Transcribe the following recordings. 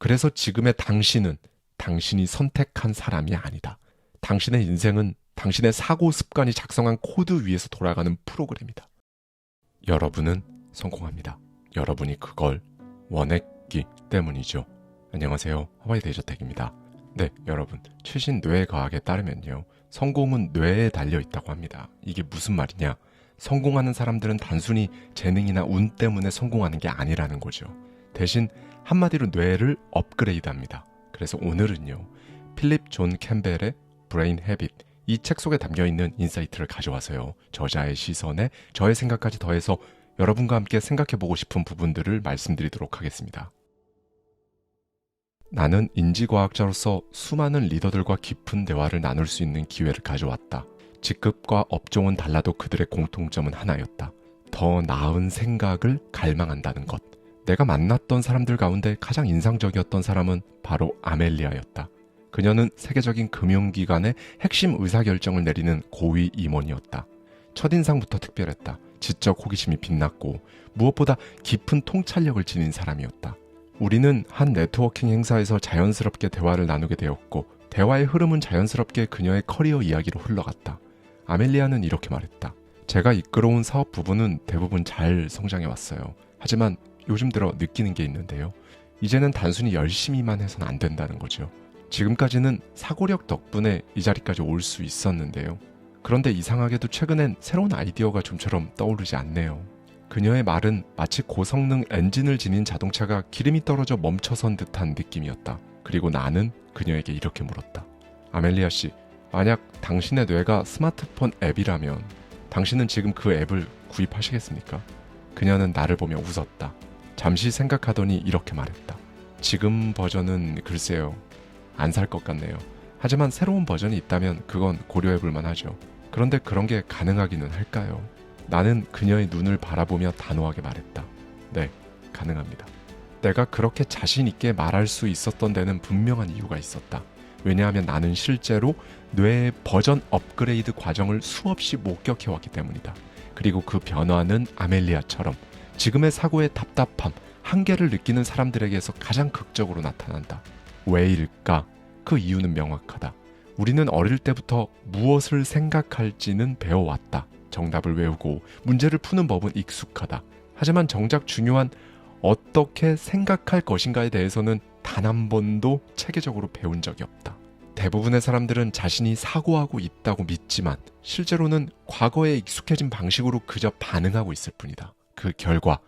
그래서 지금의 당신은 당신이 선택한 사람이 아니다. 당신의 인생은 당신의 사고 습관이 작성한 코드 위에서 돌아가는 프로그램이다. 여러분은 성공합니다. 여러분이 그걸 원했기 때문이죠. 안녕하세요. 하와이 데이저택입니다. 네, 여러분. 최신 뇌과학에 따르면요. 성공은 뇌에 달려있다고 합니다. 이게 무슨 말이냐? 성공하는 사람들은 단순히 재능이나 운 때문에 성공하는 게 아니라는 거죠. 대신 한마디로 뇌를 업그레이드합니다. 그래서 오늘은요. 필립 존 캠벨의 브레인 헤빗, 이 책 속에 담겨있는 인사이트를 가져와서요. 저자의 시선에 저의 생각까지 더해서 여러분과 함께 생각해보고 싶은 부분들을 말씀드리도록 하겠습니다. 나는 인지과학자로서 수많은 리더들과 깊은 대화를 나눌 수 있는 기회를 가져왔다. 직급과 업종은 달라도 그들의 공통점은 하나였다. 더 나은 생각을 갈망한다는 것. 내가 만났던 사람들 가운데 가장 인상적이었던 사람은 바로 아멜리아였다. 그녀는 세계적인 금융기관의 핵심 의사결정을 내리는 고위 임원이었다. 첫인상부터 특별했다. 지적 호기심이 빛났고 무엇보다 깊은 통찰력을 지닌 사람이었다. 우리는 한 네트워킹 행사에서 자연스럽게 대화를 나누게 되었고 대화의 흐름은 자연스럽게 그녀의 커리어 이야기로 흘러갔다. 아멜리아는 이렇게 말했다. 제가 이끌어온 사업 부분은 대부분 잘 성장해 왔어요. 하지만 요즘 들어 느끼는 게 있는데요. 이제는 단순히 열심히만 해서는 안 된다는 거죠. 지금까지는 사고력 덕분에 이 자리까지 올 수 있었는데요. 그런데 이상하게도 최근엔 새로운 아이디어가 좀처럼 떠오르지 않네요. 그녀의 말은 마치 고성능 엔진을 지닌 자동차가 기름이 떨어져 멈춰선 듯한 느낌이었다. 그리고 나는 그녀에게 이렇게 물었다. 아멜리아 씨, 만약 당신의 뇌가 스마트폰 앱이라면 당신은 지금 그 앱을 구입하시겠습니까? 그녀는 나를 보며 웃었다. 잠시 생각하더니 이렇게 말했다. 지금 버전은 글쎄요. 안 살 것 같네요. 하지만 새로운 버전이 있다면 그건 고려해볼 만하죠. 그런데 그런 게 가능하기는 할까요? 나는 그녀의 눈을 바라보며 단호하게 말했다. 네, 가능합니다. 내가 그렇게 자신 있게 말할 수 있었던 데는 분명한 이유가 있었다. 왜냐하면 나는 실제로 뇌의 버전 업그레이드 과정을 수없이 목격해왔기 때문이다. 그리고 그 변화는 아멜리아처럼 지금의 사고의 답답함, 한계를 느끼는 사람들에게서 가장 극적으로 나타난다. 왜일까? 그 이유는 명확하다. 우리는 어릴 때부터 무엇을 생각할지는 배워왔다. 정답을 외우고 문제를 푸는 법은 익숙하다. 하지만 정작 중요한 어떻게 생각할 것인가에 대해서는 단 한 번도 체계적으로 배운 적이 없다. 대부분의 사람들은 자신이 사고하고 있다고 믿지만 실제로는 과거에 익숙해진 방식으로 그저 반응하고 있을 뿐이다. 그 결과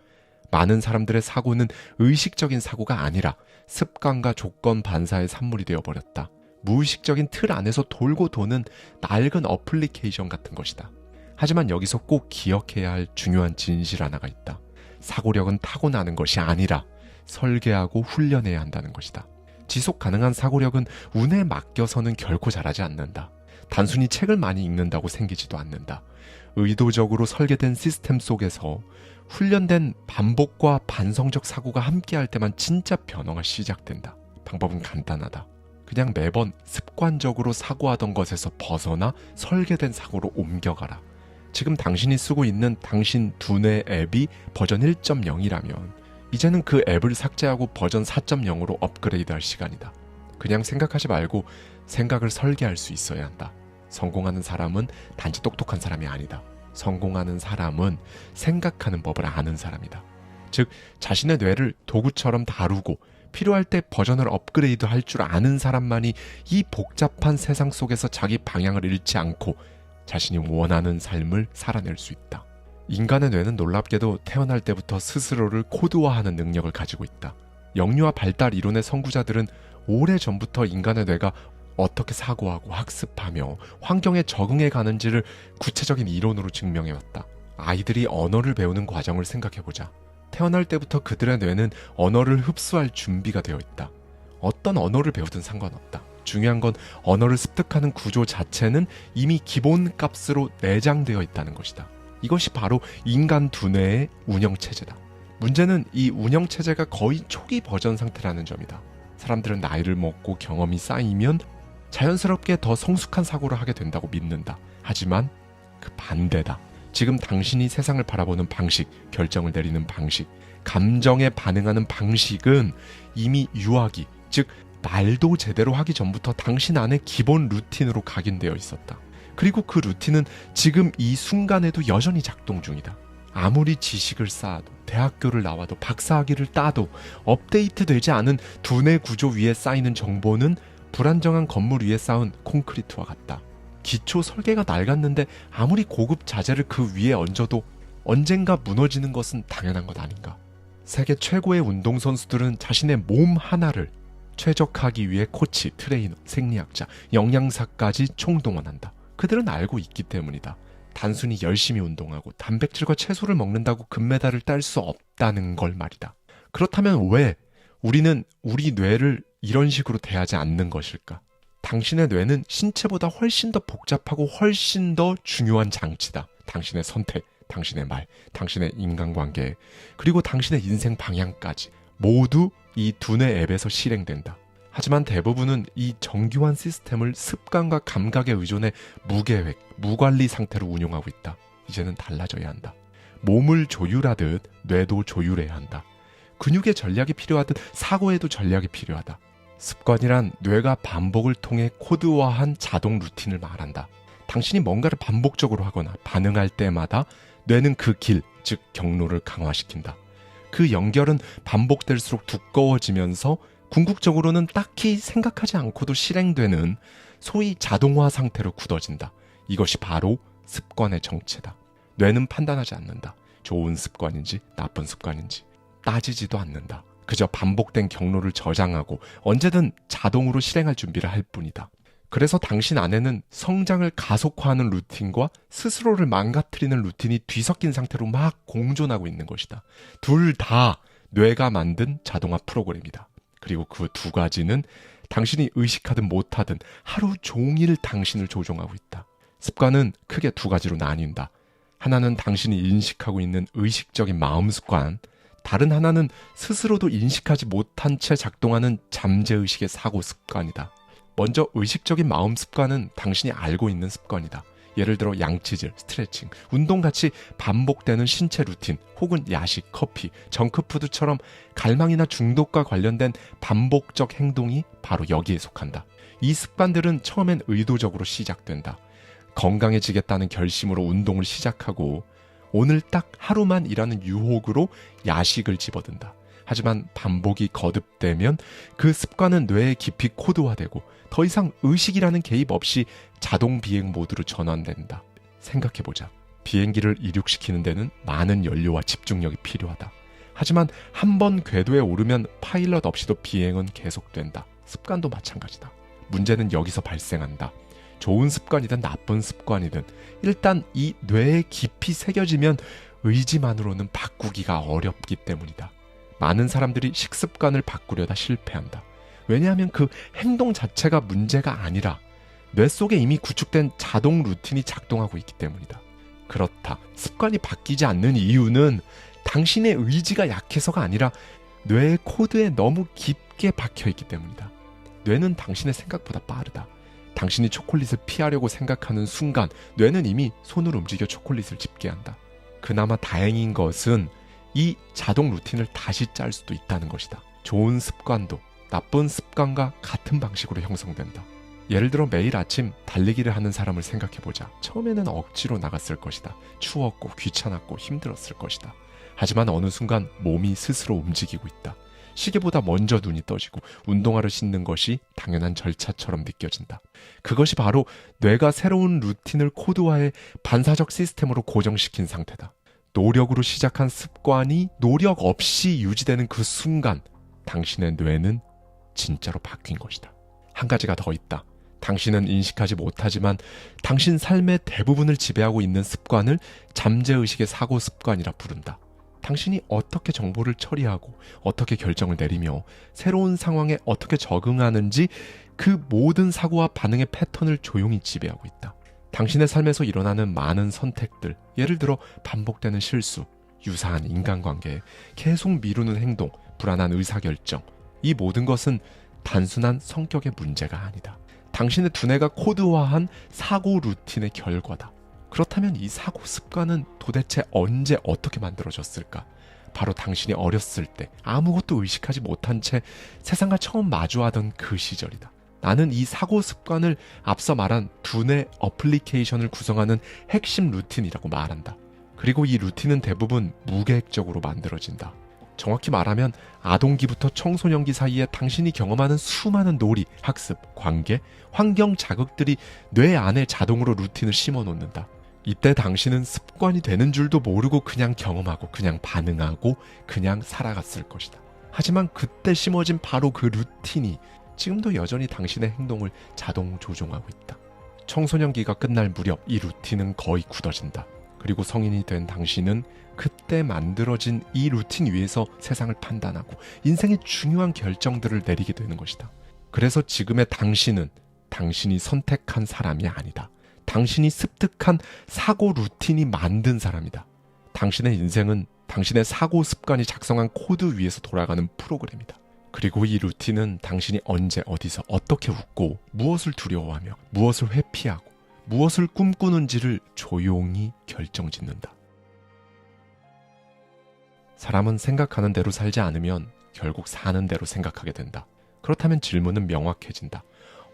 많은 사람들의 사고는 의식적인 사고가 아니라 습관과 조건 반사의 산물이 되어버렸다. 무의식적인 틀 안에서 돌고 도는 낡은 어플리케이션 같은 것이다. 하지만 여기서 꼭 기억해야 할 중요한 진실 하나가 있다. 사고력은 타고나는 것이 아니라 설계하고 훈련해야 한다는 것이다. 지속 가능한 사고력은 운에 맡겨서는 결코 자라지 않는다. 단순히 책을 많이 읽는다고 생기지도 않는다. 의도적으로 설계된 시스템 속에서 훈련된 반복과 반성적 사고가 함께할 때만 진짜 변화가 시작된다. 방법은 간단하다. 그냥 매번 습관적으로 사고하던 것에서 벗어나 설계된 사고로 옮겨가라. 지금 당신이 쓰고 있는 당신 두뇌 앱이 버전 1.0이라면 이제는 그 앱을 삭제하고 버전 4.0으로 업그레이드할 시간이다. 그냥 생각하지 말고 생각을 설계할 수 있어야 한다. 성공하는 사람은 단지 똑똑한 사람이 아니다. 성공하는 사람은 생각하는 법을 아는 사람이다. 즉 자신의 뇌를 도구처럼 다루고 필요할 때 버전을 업그레이드 할 줄 아는 사람만이 이 복잡한 세상 속에서 자기 방향을 잃지 않고 자신이 원하는 삶을 살아낼 수 있다. 인간의 뇌는 놀랍게도 태어날 때부터 스스로를 코드화하는 능력을 가지고 있다. 영유아 발달 이론의 선구자들은 오래전부터 인간의 뇌가 어떻게 사고하고 학습하며 환경에 적응해 가는지를 구체적인 이론으로 증명해왔다. 아이들이 언어를 배우는 과정을 생각해보자. 태어날 때부터 그들의 뇌는 언어를 흡수할 준비가 되어 있다. 어떤 언어를 배우든 상관없다. 중요한 건 언어를 습득하는 구조 자체는 이미 기본값으로 내장되어 있다는 것이다. 이것이 바로 인간 두뇌의 운영체제다. 문제는 이 운영체제가 거의 초기 버전 상태라는 점이다. 사람들은 나이를 먹고 경험이 쌓이면 자연스럽게 더 성숙한 사고를 하게 된다고 믿는다. 하지만 그 반대다. 지금 당신이 세상을 바라보는 방식, 결정을 내리는 방식, 감정에 반응하는 방식은 이미 유아기, 즉 말도 제대로 하기 전부터 당신 안에 기본 루틴으로 각인되어 있었다. 그리고 그 루틴은 지금 이 순간에도 여전히 작동 중이다. 아무리 지식을 쌓아도, 대학교를 나와도, 박사학위를 따도 업데이트되지 않은 두뇌 구조 위에 쌓이는 정보는 불안정한 건물 위에 쌓은 콘크리트와 같다. 기초 설계가 낡았는데 아무리 고급 자재를 그 위에 얹어도 언젠가 무너지는 것은 당연한 것 아닌가. 세계 최고의 운동선수들은 자신의 몸 하나를 최적화하기 위해 코치, 트레이너, 생리학자, 영양사까지 총동원한다. 그들은 알고 있기 때문이다. 단순히 열심히 운동하고 단백질과 채소를 먹는다고 금메달을 딸 수 없다는 걸 말이다. 그렇다면 왜 우리는 우리 뇌를 이런 식으로 대하지 않는 것일까? 당신의 뇌는 신체보다 훨씬 더 복잡하고 훨씬 더 중요한 장치다. 당신의 선택, 당신의 말, 당신의 인간관계, 그리고 당신의 인생 방향까지 모두 이 두뇌 앱에서 실행된다. 하지만 대부분은 이 정교한 시스템을 습관과 감각에 의존해 무계획, 무관리 상태로 운용하고 있다. 이제는 달라져야 한다. 몸을 조율하듯 뇌도 조율해야 한다. 근육의 전략이 필요하듯 사고에도 전략이 필요하다. 습관이란 뇌가 반복을 통해 코드화한 자동 루틴을 말한다. 당신이 뭔가를 반복적으로 하거나 반응할 때마다 뇌는 그 길, 즉 경로를 강화시킨다. 그 연결은 반복될수록 두꺼워지면서 궁극적으로는 딱히 생각하지 않고도 실행되는 소위 자동화 상태로 굳어진다. 이것이 바로 습관의 정체다. 뇌는 판단하지 않는다. 좋은 습관인지 나쁜 습관인지 따지지도 않는다. 그저 반복된 경로를 저장하고 언제든 자동으로 실행할 준비를 할 뿐이다. 그래서 당신 안에는 성장을 가속화하는 루틴과 스스로를 망가뜨리는 루틴이 뒤섞인 상태로 막 공존하고 있는 것이다. 둘 다 뇌가 만든 자동화 프로그램이다. 그리고 그 두 가지는 당신이 의식하든 못하든 하루 종일 당신을 조종하고 있다. 습관은 크게 두 가지로 나뉜다. 하나는 당신이 인식하고 있는 의식적인 마음 습관, 다른 하나는 스스로도 인식하지 못한 채 작동하는 잠재의식의 사고 습관이다. 먼저 의식적인 마음 습관은 당신이 알고 있는 습관이다. 예를 들어 양치질, 스트레칭, 운동같이 반복되는 신체 루틴 혹은 야식, 커피, 정크푸드처럼 갈망이나 중독과 관련된 반복적 행동이 바로 여기에 속한다. 이 습관들은 처음엔 의도적으로 시작된다. 건강해지겠다는 결심으로 운동을 시작하고 오늘 딱 하루만 이라는 유혹으로 야식을 집어든다. 하지만 반복이 거듭되면 그 습관은 뇌에 깊이 코드화되고 더 이상 의식이라는 개입 없이 자동 비행 모드로 전환된다. 생각해보자. 비행기를 이륙시키는 데는 많은 연료와 집중력이 필요하다. 하지만 한 번 궤도에 오르면 파일럿 없이도 비행은 계속된다. 습관도 마찬가지다. 문제는 여기서 발생한다. 좋은 습관이든 나쁜 습관이든 일단 이 뇌에 깊이 새겨지면 의지만으로는 바꾸기가 어렵기 때문이다. 많은 사람들이 식습관을 바꾸려다 실패한다. 왜냐하면 그 행동 자체가 문제가 아니라 뇌 속에 이미 구축된 자동 루틴이 작동하고 있기 때문이다. 그렇다. 습관이 바뀌지 않는 이유는 당신의 의지가 약해서가 아니라 뇌의 코드에 너무 깊게 박혀있기 때문이다. 뇌는 당신의 생각보다 빠르다. 당신이 초콜릿을 피하려고 생각하는 순간 뇌는 이미 손을 움직여 초콜릿을 집게한다. 그나마 다행인 것은 이 자동 루틴을 다시 짤 수도 있다는 것이다. 좋은 습관도 나쁜 습관과 같은 방식으로 형성된다. 예를 들어 매일 아침 달리기를 하는 사람을 생각해보자. 처음에는 억지로 나갔을 것이다. 추웠고 귀찮았고 힘들었을 것이다. 하지만 어느 순간 몸이 스스로 움직이고 있다. 시계보다 먼저 눈이 떠지고 운동화를 신는 것이 당연한 절차처럼 느껴진다. 그것이 바로 뇌가 새로운 루틴을 코드화해 반사적 시스템으로 고정시킨 상태다. 노력으로 시작한 습관이 노력 없이 유지되는 그 순간 당신의 뇌는 진짜로 바뀐 것이다. 한 가지가 더 있다. 당신은 인식하지 못하지만 당신 삶의 대부분을 지배하고 있는 습관을 잠재의식의 사고 습관이라 부른다. 당신이 어떻게 정보를 처리하고 어떻게 결정을 내리며 새로운 상황에 어떻게 적응하는지 그 모든 사고와 반응의 패턴을 조용히 지배하고 있다. 당신의 삶에서 일어나는 많은 선택들, 예를 들어 반복되는 실수, 유사한 인간관계, 계속 미루는 행동, 불안한 의사결정, 이 모든 것은 단순한 성격의 문제가 아니다. 당신의 두뇌가 코드화한 사고 루틴의 결과다. 그렇다면 이 사고 습관은 도대체 언제 어떻게 만들어졌을까? 바로 당신이 어렸을 때 아무것도 의식하지 못한 채 세상과 처음 마주하던 그 시절이다. 나는 이 사고 습관을 앞서 말한 두뇌 어플리케이션을 구성하는 핵심 루틴이라고 말한다. 그리고 이 루틴은 대부분 무계획적으로 만들어진다. 정확히 말하면 아동기부터 청소년기 사이에 당신이 경험하는 수많은 놀이, 학습, 관계, 환경 자극들이 뇌 안에 자동으로 루틴을 심어놓는다. 이때 당신은 습관이 되는 줄도 모르고 그냥 경험하고 그냥 반응하고 그냥 살아갔을 것이다. 하지만 그때 심어진 바로 그 루틴이 지금도 여전히 당신의 행동을 자동 조종하고 있다. 청소년기가 끝날 무렵 이 루틴은 거의 굳어진다. 그리고 성인이 된 당신은 그때 만들어진 이 루틴 위에서 세상을 판단하고 인생의 중요한 결정들을 내리게 되는 것이다. 그래서 지금의 당신은 당신이 선택한 사람이 아니다. 당신이 습득한 사고 루틴이 만든 사람이다. 당신의 인생은 당신의 사고 습관이 작성한 코드 위에서 돌아가는 프로그램이다. 그리고 이 루틴은 당신이 언제 어디서 어떻게 웃고 무엇을 두려워하며 무엇을 회피하고 무엇을 꿈꾸는지를 조용히 결정짓는다. 사람은 생각하는 대로 살지 않으면 결국 사는 대로 생각하게 된다. 그렇다면 질문은 명확해진다.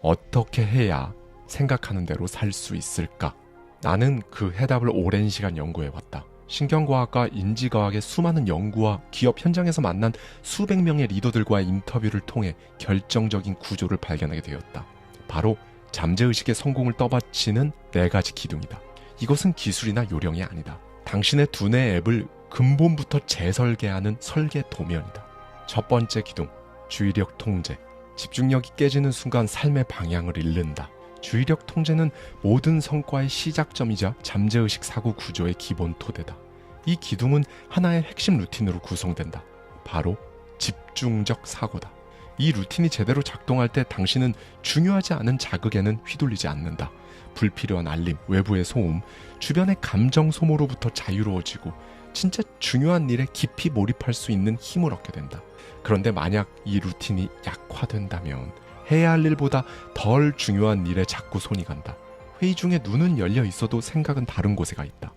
어떻게 해야 생각하는 대로 살 수 있을까? 나는 그 해답을 오랜 시간 연구해왔다. 신경과학과 인지과학의 수많은 연구와 기업 현장에서 만난 수백 명의 리더들과의 인터뷰를 통해 결정적인 구조를 발견하게 되었다. 바로 잠재의식의 성공을 떠받치는 4가지 기둥이다. 이것은 기술이나 요령이 아니다. 당신의 두뇌 앱을 근본부터 재설계하는 설계 도면이다. 첫 번째 기둥, 주의력 통제. 집중력이 깨지는 순간 삶의 방향을 잃는다. 주의력 통제는 모든 성과의 시작점이자 잠재의식 사고 구조의 기본 토대다. 이 기둥은 하나의 핵심 루틴으로 구성된다. 바로 집중적 사고다. 이 루틴이 제대로 작동할 때 당신은 중요하지 않은 자극에는 휘둘리지 않는다. 불필요한 알림, 외부의 소음, 주변의 감정 소모로부터 자유로워지고 진짜 중요한 일에 깊이 몰입할 수 있는 힘을 얻게 된다. 그런데 만약 이 루틴이 약화된다면 해야 할 일보다 덜 중요한 일에 자꾸 손이 간다. 회의 중에 눈은 열려 있어도 생각은 다른 곳에 가 있다.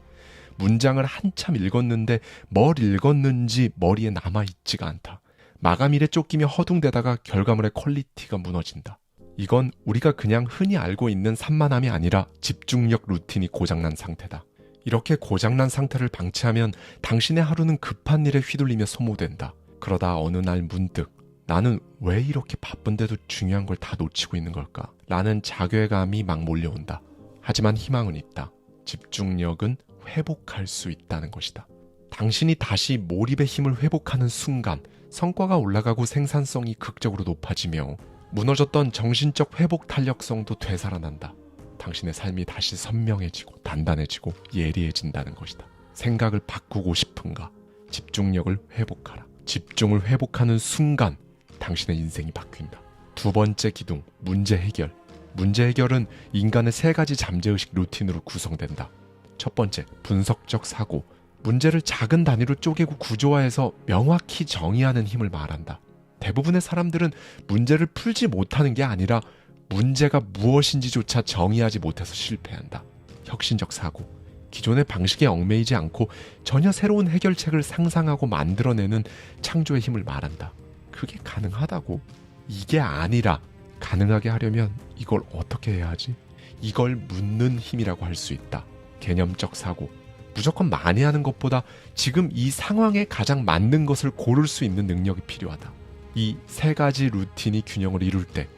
문장을 한참 읽었는데 뭘 읽었는지 머리에 남아있지가 않다. 마감일에 쫓기며 허둥대다가 결과물의 퀄리티가 무너진다. 이건 우리가 그냥 흔히 알고 있는 산만함이 아니라 집중력 루틴이 고장난 상태다. 이렇게 고장난 상태를 방치하면 당신의 하루는 급한 일에 휘둘리며 소모된다. 그러다 어느 날 문득 나는 왜 이렇게 바쁜데도 중요한 걸 다 놓치고 있는 걸까? 라는 자괴감이 막 몰려온다. 하지만 희망은 있다. 집중력은 회복할 수 있다는 것이다. 당신이 다시 몰입의 힘을 회복하는 순간 성과가 올라가고 생산성이 극적으로 높아지며 무너졌던 정신적 회복 탄력성도 되살아난다. 당신의 삶이 다시 선명해지고 단단해지고 예리해진다는 것이다. 생각을 바꾸고 싶은가? 집중력을 회복하라. 집중을 회복하는 순간 당신의 인생이 바뀐다. 두 번째 기둥, 문제 해결. 문제 해결은 인간의 3가지 잠재의식 루틴으로 구성된다. 첫 번째, 분석적 사고. 문제를 작은 단위로 쪼개고 구조화해서 명확히 정의하는 힘을 말한다. 대부분의 사람들은 문제를 풀지 못하는 게 아니라 문제가 무엇인지조차 정의하지 못해서 실패한다. 혁신적 사고. 기존의 방식에 얽매이지 않고 전혀 새로운 해결책을 상상하고 만들어내는 창조의 힘을 말한다. 그게 가능하다고? 이게 아니라 가능하게 하려면 이걸 어떻게 해야 하지? 이걸 묻는 힘이라고 할 수 있다. 개념적 사고. 무조건 많이 하는 것보다 지금 이 상황에 가장 맞는 것을 고를 수 있는 능력이 필요하다. 이 3가지 루틴이 균형을 이룰 때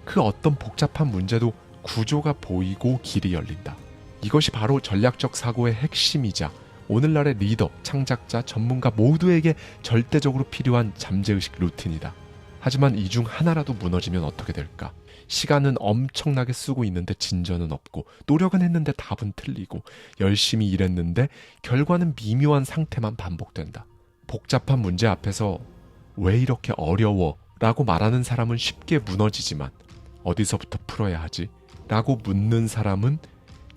그 어떤 복잡한 문제도 구조가 보이고 길이 열린다. 이것이 바로 전략적 사고의 핵심이자 오늘날의 리더, 창작자, 전문가 모두에게 절대적으로 필요한 잠재의식 루틴이다. 하지만 이 중 하나라도 무너지면 어떻게 될까? 시간은 엄청나게 쓰고 있는데 진전은 없고 노력은 했는데 답은 틀리고 열심히 일했는데 결과는 미묘한 상태만 반복된다. 복잡한 문제 앞에서 왜 이렇게 어려워? 라고 말하는 사람은 쉽게 무너지지만 어디서부터 풀어야 하지? 라고 묻는 사람은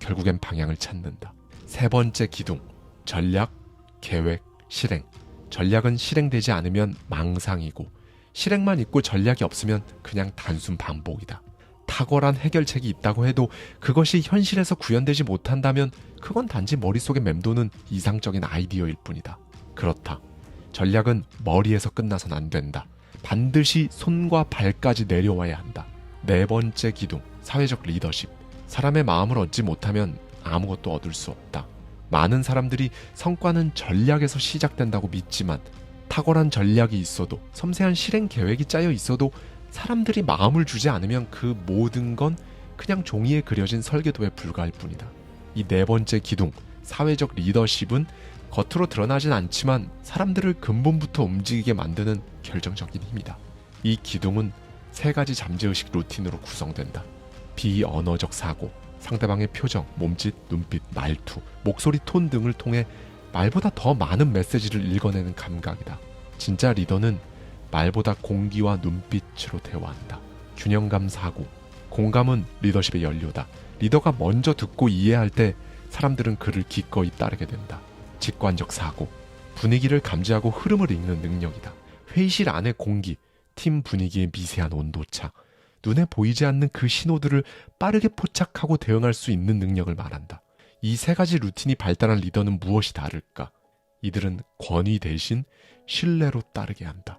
결국엔 방향을 찾는다. 3번째 기둥, 전략, 계획, 실행. 전략은 실행되지 않으면 망상이고 실행만 있고 전략이 없으면 그냥 단순 반복이다. 탁월한 해결책이 있다고 해도 그것이 현실에서 구현되지 못한다면 그건 단지 머릿속에 맴도는 이상적인 아이디어일 뿐이다. 그렇다. 전략은 머리에서 끝나선 안 된다. 반드시 손과 발까지 내려와야 한다. 네 번째 기둥, 사회적 리더십. 사람의 마음을 얻지 못하면 아무것도 얻을 수 없다. 많은 사람들이 성과는 전략에서 시작된다고 믿지만 탁월한 전략이 있어도 섬세한 실행 계획이 짜여 있어도 사람들이 마음을 주지 않으면 그 모든 건 그냥 종이에 그려진 설계도에 불과할 뿐이다. 이 네 번째 기둥, 사회적 리더십은 겉으로 드러나진 않지만 사람들을 근본부터 움직이게 만드는 결정적인 힘이다. 이 기둥은 세 가지 잠재의식 루틴으로 구성된다. 비언어적 사고, 상대방의 표정, 몸짓, 눈빛, 말투, 목소리 톤 등을 통해 말보다 더 많은 메시지를 읽어내는 감각이다. 진짜 리더는 말보다 공기와 눈빛으로 대화한다. 균형감 사고, 공감은 리더십의 연료다. 리더가 먼저 듣고 이해할 때 사람들은 그를 기꺼이 따르게 된다. 직관적 사고, 분위기를 감지하고 흐름을 읽는 능력이다. 회의실 안의 공기, 팀 분위기의 미세한 온도차, 눈에 보이지 않는 그 신호들을 빠르게 포착하고 대응할 수 있는 능력을 말한다. 이 세 가지 루틴이 발달한 리더는 무엇이 다를까? 이들은 권위 대신 신뢰로 따르게 한다.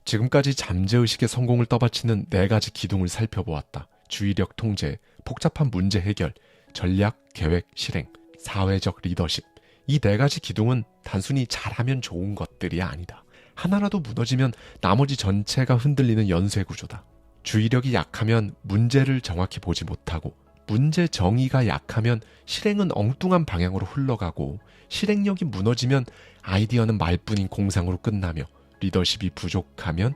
지금까지 잠재의식의 성공을 떠받치는 네 가지 기둥을 살펴보았다. 주의력 통제, 복잡한 문제 해결, 전략, 계획, 실행, 사회적 리더십. 이 네 가지 기둥은 단순히 잘하면 좋은 것들이 아니다. 하나라도 무너지면 나머지 전체가 흔들리는 연쇄 구조다. 주의력이 약하면 문제를 정확히 보지 못하고, 문제 정의가 약하면 실행은 엉뚱한 방향으로 흘러가고, 실행력이 무너지면 아이디어는 말뿐인 공상으로 끝나며, 리더십이 부족하면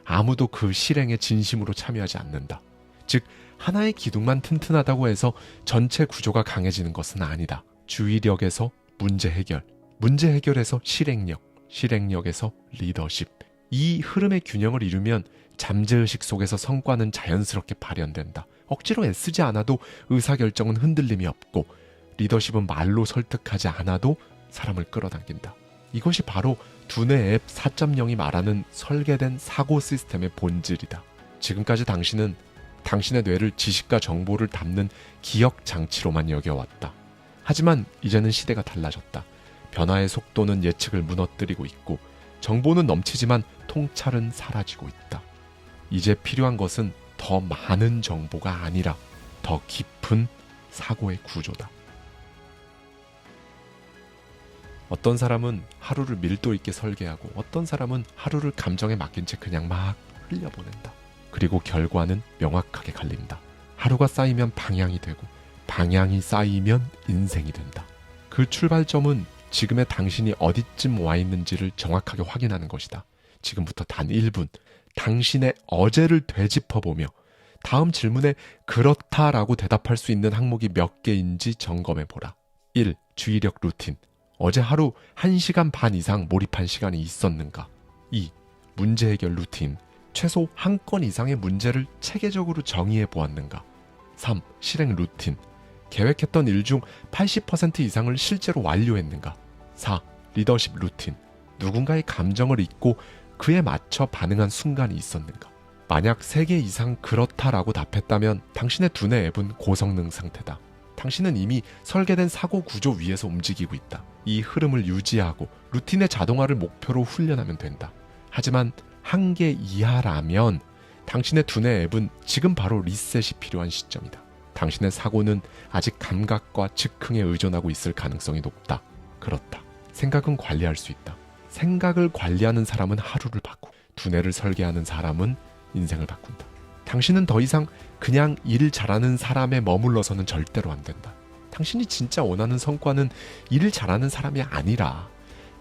아무도 그 실행에 진심으로 참여하지 않는다. 즉, 하나의 기둥만 튼튼하다고 해서 전체 구조가 강해지는 것은 아니다. 주의력에서 문제 해결, 문제 해결에서 실행력, 실행력에서 리더십. 이 흐름의 균형을 이루면 잠재의식 속에서 성과는 자연스럽게 발현된다. 억지로 애쓰지 않아도 의사결정은 흔들림이 없고, 리더십은 말로 설득하지 않아도 사람을 끌어당긴다. 이것이 바로 두뇌 앱 4.0이 말하는 설계된 사고 시스템의 본질이다. 지금까지 당신은 당신의 뇌를 지식과 정보를 담는 기억 장치로만 여겨왔다. 하지만 이제는 시대가 달라졌다. 변화의 속도는 예측을 무너뜨리고 있고, 정보는 넘치지만 통찰은 사라지고 있다. 이제 필요한 것은 더 많은 정보가 아니라 더 깊은 사고의 구조다. 어떤 사람은 하루를 밀도 있게 설계하고, 어떤 사람은 하루를 감정에 맡긴 채 그냥 막 흘려보낸다. 그리고 결과는 명확하게 갈린다. 하루가 쌓이면 방향이 되고, 방향이 쌓이면 인생이 된다. 그 출발점은 지금의 당신이 어디쯤 와 있는지를 정확하게 확인하는 것이다. 지금부터 단 1분, 당신의 어제를 되짚어보며 다음 질문에 그렇다라고 대답할 수 있는 항목이 몇 개인지 점검해보라. 1. 주의력 루틴. 어제 하루 1시간 반 이상 몰입한 시간이 있었는가? 2. 문제 해결 루틴. 최소 한 건 이상의 문제를 체계적으로 정의해 보았는가? 3. 실행 루틴. 계획했던 일 중 80% 이상을 실제로 완료했는가? 4. 리더십 루틴. 누군가의 감정을 읽고 그에 맞춰 반응한 순간이 있었는가? 만약 3개 이상 그렇다라고 답했다면 당신의 두뇌 앱은 고성능 상태다. 당신은 이미 설계된 사고 구조 위에서 움직이고 있다. 이 흐름을 유지하고 루틴의 자동화를 목표로 훈련하면 된다. 하지만 1개 이하라면 당신의 두뇌 앱은 지금 바로 리셋이 필요한 시점이다. 당신의 사고는 아직 감각과 즉흥에 의존하고 있을 가능성이 높다. 그렇다. 생각은 관리할 수 있다. 생각을 관리하는 사람은 하루를 바꾸고, 두뇌를 설계하는 사람은 인생을 바꾼다. 당신은 더 이상 그냥 일 잘하는 사람에 머물러서는 절대로 안 된다. 당신이 진짜 원하는 성과는 일 잘하는 사람이 아니라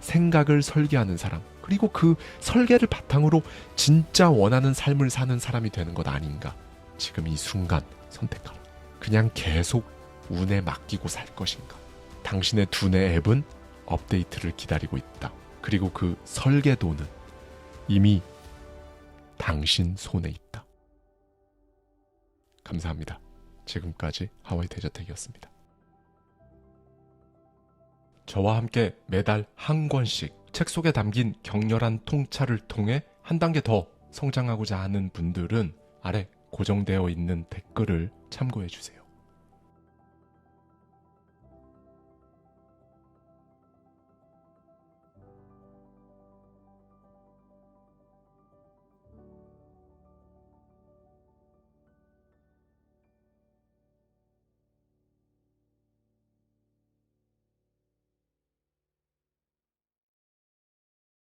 생각을 설계하는 사람, 그리고 그 설계를 바탕으로 진짜 원하는 삶을 사는 사람이 되는 것 아닌가. 지금 이 순간 선택하라. 그냥 계속 운에 맡기고 살 것인가. 당신의 두뇌 앱은 업데이트를 기다리고 있다. 그리고 그 설계도는 이미 당신 손에 있다. 감사합니다. 지금까지 하와이 대저택이었습니다. 저와 함께 매달 한 권씩 책 속에 담긴 격렬한 통찰을 통해 한 단계 더 성장하고자 하는 분들은 아래 고정되어 있는 댓글을 참고해 주세요.